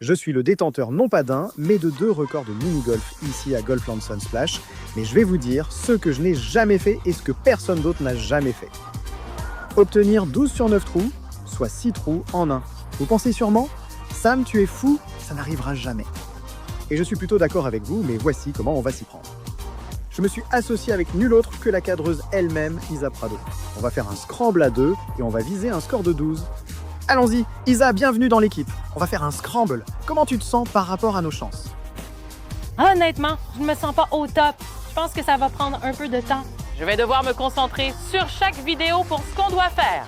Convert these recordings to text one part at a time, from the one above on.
Je suis le détenteur non pas d'un, mais de 2 records de mini-golf ici à Golfland Sunsplash. Mais je vais vous dire ce que je n'ai jamais fait et ce que personne d'autre n'a jamais fait. Obtenir 12 sur 9 trous, soit 6 trous en un. Vous pensez sûrement, Sam, tu es fou, ça n'arrivera jamais. Et je suis plutôt d'accord avec vous, mais voici comment on va s'y prendre. Je me suis associé avec nul autre que la cadreuse elle-même, Isa Prado. On va faire un scramble à 2 et on va viser un score de 12. Allons-y, Isa, bienvenue dans l'équipe. On va faire un scramble. Comment tu te sens par rapport à nos chances? Honnêtement, je ne me sens pas au top. Je pense que ça va prendre un peu de temps. Je vais devoir me concentrer sur chaque vidéo pour ce qu'on doit faire.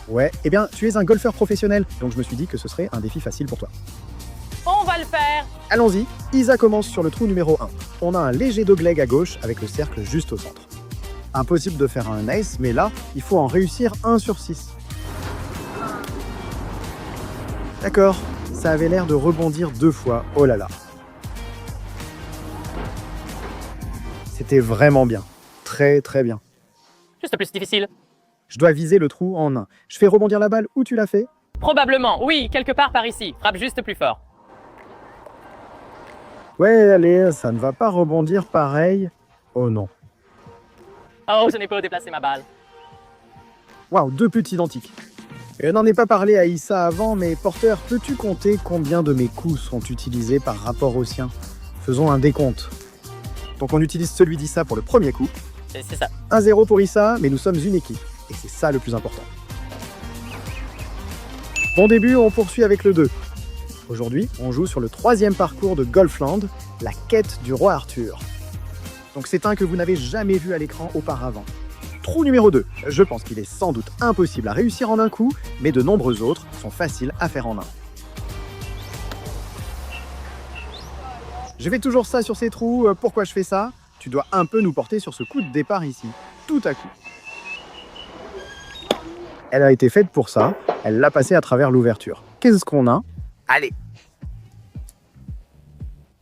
Ouais, eh bien, tu es un golfeur professionnel, donc je me suis dit que ce serait un défi facile pour toi. On va le faire. Allons-y, Isa commence sur le trou numéro 1. On a un léger dogleg à gauche avec le cercle juste au centre. Impossible de faire un ace, mais là, il faut en réussir 1 sur 6. D'accord, ça avait l'air de rebondir 2 fois, oh là là. C'était vraiment bien, très très bien. Juste plus difficile. Je dois viser le trou en 1. Je fais rebondir la balle où tu l'as fait? Probablement, oui, quelque part par ici. Frappe juste plus fort. Ouais, allez, ça ne va pas rebondir pareil. Oh non. Oh, je n'ai pas déplacé ma balle. Waouh, 2 putes identiques. Je n'en ai pas parlé à Issa avant, mais Porter, peux-tu compter combien de mes coups sont utilisés par rapport au sien? Faisons un décompte. Donc on utilise celui d'Issa pour le premier coup. C'est ça. 1-0 pour Issa, mais nous sommes une équipe. Et c'est ça le plus important. Bon début, on poursuit avec le 2. Aujourd'hui, on joue sur le 3e parcours de Golfland, la quête du roi Arthur. Donc c'est un que vous n'avez jamais vu à l'écran auparavant. Trou numéro 2. Je pense qu'il est sans doute impossible à réussir en un coup, mais de nombreux autres sont faciles à faire en un. Je fais toujours ça sur ces trous. Pourquoi je fais ça? Tu dois un peu nous porter sur ce coup de départ ici, tout à coup. Elle a été faite pour ça, elle l'a passé à travers l'ouverture. Qu'est-ce qu'on a? Allez!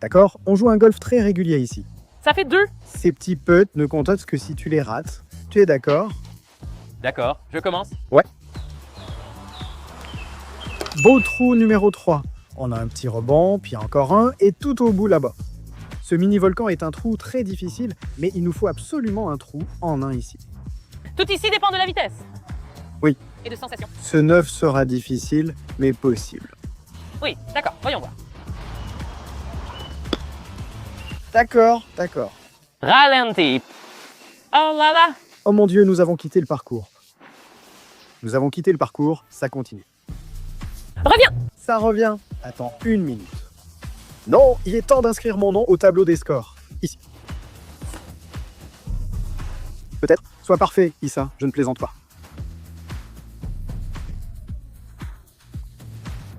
D'accord, on joue un golf très régulier ici. Ça fait 2. Ces petits putts ne comptent que si tu les rates. Tu es d'accord? D'accord, je commence. Ouais. Beau trou numéro 3. On a un petit rebond, puis encore un, et tout au bout là-bas. Ce mini-volcan est un trou très difficile, mais il nous faut absolument un trou en un ici. Tout ici dépend de la vitesse. Oui. Et de sensation. Ce 9 sera difficile, mais possible. Oui, d'accord, voyons voir. D'accord, d'accord. Ralenti. Oh là là. Oh mon Dieu, nous avons quitté le parcours. Nous avons quitté le parcours, ça continue. Reviens. Ça revient. Attends 1 minute. Non, il est temps d'inscrire mon nom au tableau des scores. Ici. Peut-être. Sois parfait, Issa, je ne plaisante pas.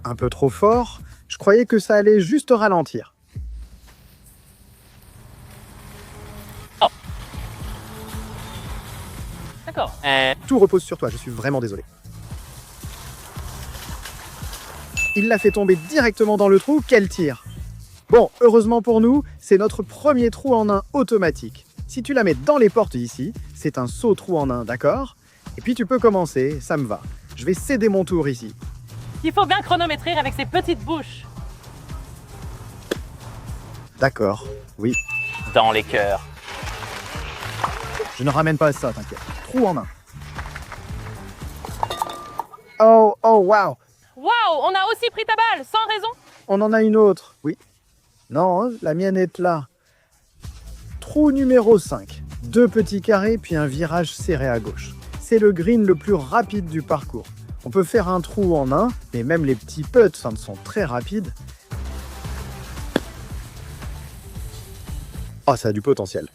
Un peu trop fort. Je croyais que ça allait juste ralentir. D'accord. Tout repose sur toi, je suis vraiment désolé. Il l'a fait tomber directement dans le trou, quel tir! Bon, heureusement pour nous, c'est notre premier trou en un automatique. Si tu la mets dans les portes ici, c'est un saut trou en un, d'accord? Et puis tu peux commencer, ça me va. Je vais céder mon tour ici. Il faut bien chronométrer avec ses petites bouches. D'accord, oui. Dans les cœurs. Je ne ramène pas ça, t'inquiète. Trou en un. Oh, wow! Waouh, on a aussi pris ta balle, sans raison. On en a une autre, oui. Non, la mienne est là. Trou numéro 5. 2 petits carrés, puis un virage serré à gauche. C'est le green le plus rapide du parcours. On peut faire un trou en un, mais même les petits putts sont très rapides. Oh, ça a du potentiel.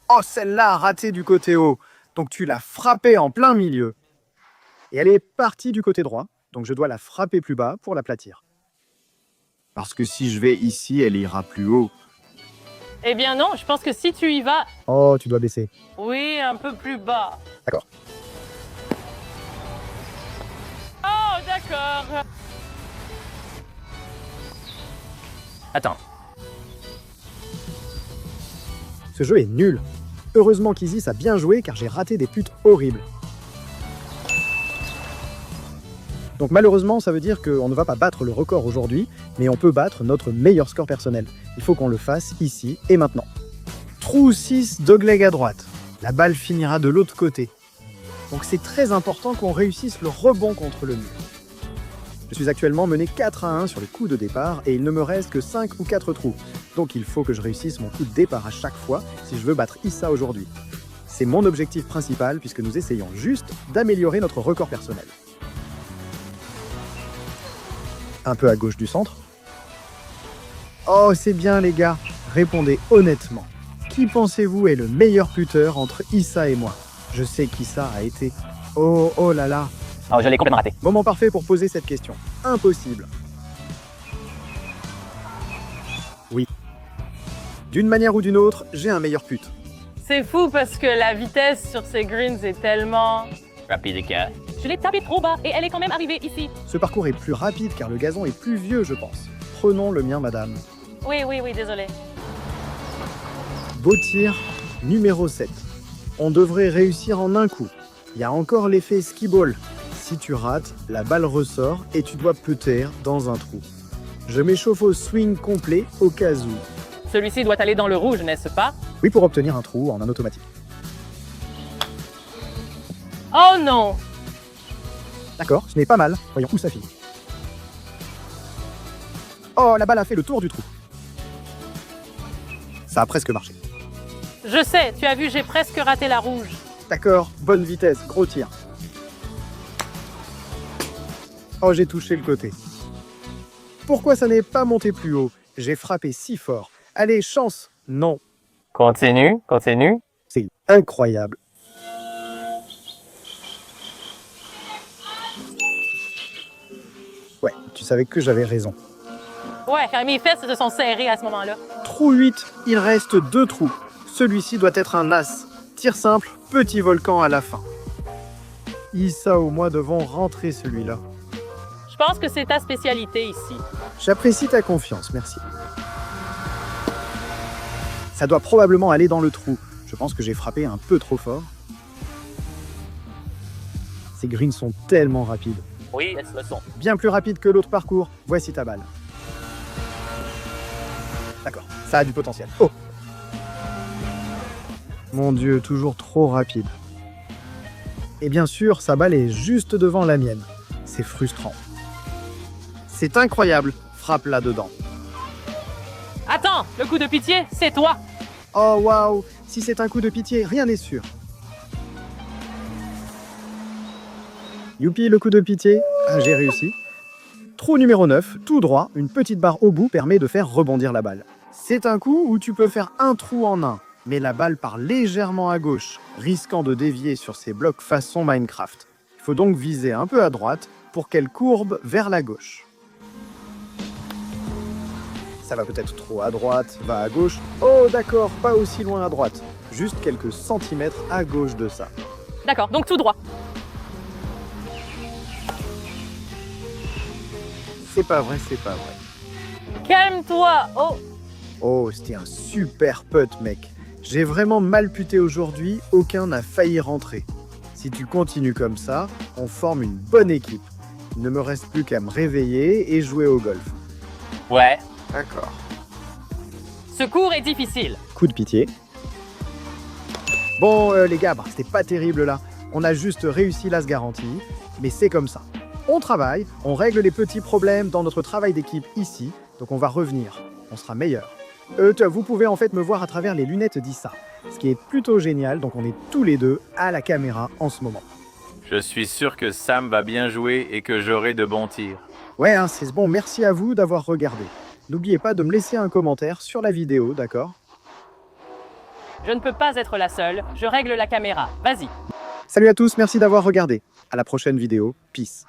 Oh, celle-là a raté du côté haut. Donc tu l'as frappée en plein milieu. Et elle est partie du côté droit, donc je dois la frapper plus bas pour l'aplatir. Parce que si je vais ici, elle ira plus haut. Eh bien non, je pense que si tu y vas... Oh, tu dois baisser. Oui, un peu plus bas. D'accord. Oh, d'accord. Attends. Ce jeu est nul. Heureusement qu'Isis a bien joué car j'ai raté des putes horribles. Donc malheureusement, ça veut dire qu'on ne va pas battre le record aujourd'hui, mais on peut battre notre meilleur score personnel. Il faut qu'on le fasse ici et maintenant. Trou 6, dogleg à droite. La balle finira de l'autre côté. Donc c'est très important qu'on réussisse le rebond contre le mur. Je suis actuellement mené 4-1 sur le coup de départ et il ne me reste que 5 ou 4 trous. Donc il faut que je réussisse mon coup de départ à chaque fois si je veux battre Issa aujourd'hui. C'est mon objectif principal puisque nous essayons juste d'améliorer notre record personnel. Un peu à gauche du centre. Oh, c'est bien les gars. Répondez honnêtement. Qui pensez-vous est le meilleur putter entre Issa et moi? Je sais qu'Issa a été... Oh là là. Oh, je l'ai complètement raté. Moment parfait pour poser cette question. Impossible. Oui. D'une manière ou d'une autre, j'ai un meilleur putt. C'est fou parce que la vitesse sur ces greens est tellement... Rapide que... Je l'ai tapé trop bas et elle est quand même arrivée ici. Ce parcours est plus rapide car le gazon est plus vieux, je pense. Prenons le mien, madame. Oui, désolé. Beau tir, numéro 7. On devrait réussir en un coup. Il y a encore l'effet ski ball. Si tu rates, la balle ressort et tu dois putter dans un trou. Je m'échauffe au swing complet au cas où. Celui-ci doit aller dans le rouge, n'est-ce pas? Oui, pour obtenir un trou en un automatique. Oh non! D'accord, ce n'est pas mal. Voyons où ça finit. Oh, la balle a fait le tour du trou. Ça a presque marché. Je sais, tu as vu, j'ai presque raté la rouge. D'accord, bonne vitesse, gros tir. Oh, j'ai touché le côté. Pourquoi ça n'est pas monté plus haut? J'ai frappé si fort. Allez, chance! Non, Continue. c'est incroyable. Ouais, tu savais que j'avais raison. Ouais, car mes fesses se sont serrées à ce moment-là. Trou 8, il reste 2 trous. Celui-ci doit être un as. Tir simple, petit volcan à la fin. Issa ou moi devons rentrer celui-là. Je pense que c'est ta spécialité ici. J'apprécie ta confiance, merci. Ça doit probablement aller dans le trou. Je pense que j'ai frappé un peu trop fort. Ces greens sont tellement rapides. Oui, elles le sont. Bien plus rapides que l'autre parcours. Voici ta balle. D'accord, ça a du potentiel. Oh! Mon Dieu, toujours trop rapide. Et bien sûr, sa balle est juste devant la mienne. C'est frustrant. C'est incroyable. Frappe là-dedans. Attends, le coup de pitié, c'est toi. Oh waouh! Si c'est un coup de pitié, rien n'est sûr. Youpi, le coup de pitié. Ah, j'ai réussi. Trou numéro 9, tout droit, une petite barre au bout permet de faire rebondir la balle. C'est un coup où tu peux faire un trou en un, mais la balle part légèrement à gauche, risquant de dévier sur ces blocs façon Minecraft. Il faut donc viser un peu à droite pour qu'elle courbe vers la gauche. Ça va peut-être trop à droite, va à gauche. Oh d'accord, pas aussi loin à droite, juste quelques centimètres à gauche de ça. D'accord, donc tout droit. C'est pas vrai, c'est pas vrai. Calme-toi. Oh, Oh, c'était un super putt, mec. J'ai vraiment mal puté aujourd'hui, aucun n'a failli rentrer. Si tu continues comme ça, on forme une bonne équipe. Il ne me reste plus qu'à me réveiller et jouer au golf. Ouais. D'accord. ce cours est difficile. Coup de pitié. Bon, les gars, c'était pas terrible là. On a juste réussi l'as garantie, mais c'est comme ça. On travaille, on règle les petits problèmes dans notre travail d'équipe ici, donc on va revenir. On sera meilleur. Vous pouvez en fait me voir à travers les lunettes d'Issa, ce qui est plutôt génial, donc on est tous les deux à la caméra en ce moment. Je suis sûr que Sam va bien jouer et que j'aurai de bons tirs. Ouais, hein, c'est bon, merci à vous d'avoir regardé. N'oubliez pas de me laisser un commentaire sur la vidéo, d'accord? Je ne peux pas être la seule. Je règle la caméra. Vas-y. Salut à tous, merci d'avoir regardé. À la prochaine vidéo, peace.